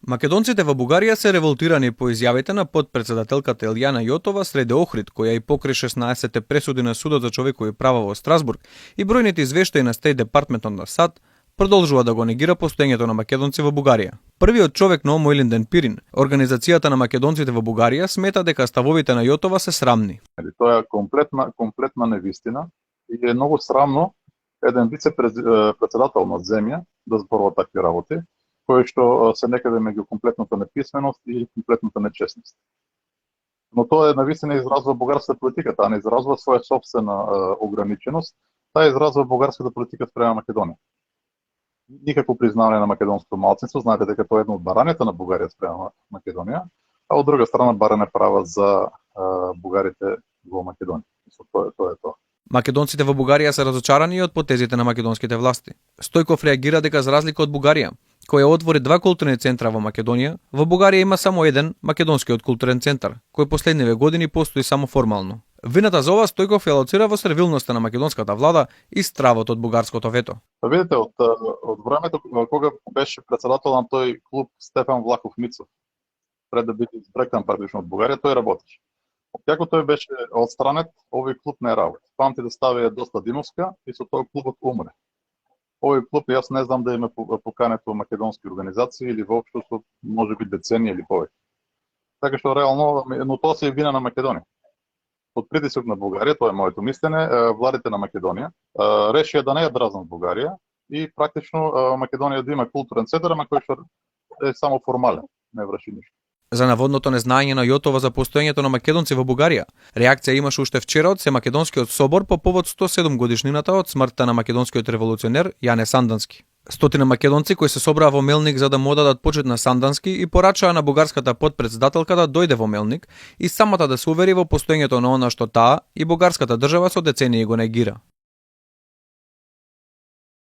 Македонците во Бугарија се револтирани по изјавите на потпредседателката Елјана Јотова среде Охрид, која и покри 16 пресуди на Судот за човекови права во Страсбург и бројните извештаи на Стејт Департментот на САД, продолжува да го негира постоењето на македонци во Бугарија. Првиот човек на ОМО Илинден Пирин, Организацијата на македонците во Бугарија, смета дека ставовите на Јотова се срамни. Тоа е комплетна невистина и е многу срамно еден вице-председател на земја да зборува такви работи, кои што се некаде меѓу комплетната неписменост и комплетната нечестност. Но тоа е навистина изразува бугарската политика, таа не изразува своја собствена ограниченост, таа изразува бугарската политика спрема Македонија. Никако признавање на македонското малцинство, знаете дека тоа е едно од барањата на Бугарија спрема Македонија, а од друга страна баране права за бугарите во Македонија. Тоа е тоа. Македонците во Бугарија се разочарани од потезите на македонските власти. Стојков реагира дека за разлика од Бугарија, која отвори 2 културни центра во Македонија, во Бугарија има само еден македонскиот културен центар, кој последниве години постои само формално. Вината за ова Стојков ја лоцира во сервилноста на македонската влада и стравот од бугарското вето. Видите, од времето кога беше председател на тој клуб Стефан Влахов Мицов, пред да биде избрекан практично од Бугарија, тој работеше. Како тој беше отстранет, овој клуб не работи. Памти да стави доста Димовска и со тој клубот умре. Овој клуб јас не знам да има покането македонски организации или воопшто со можеби деценија или повеќе. Така што реално, но тоа се е вина на Македонија. Под притисок на Бугарија, тоа е моето мислење, владите на Македонија решија да не ја дразнат Бугарија и практично Македонија да има културен центар, кој што е само формален, не врши ништо. За наводното незнаење на Јотова за постоењето на македонци во Бугарија, реакција имаше уште вчера од Семакедонскиот собор по повод 107 годишнината од смртта на македонскиот револуционер Јане Сандански. Стотина македонци кои се собраа во Мелник за да му одадат почит на Сандански и порачаа на бугарската потпредседателка да дојде во Мелник и самата да се увери во постоењето на она што таа и бугарската држава со децении го негира.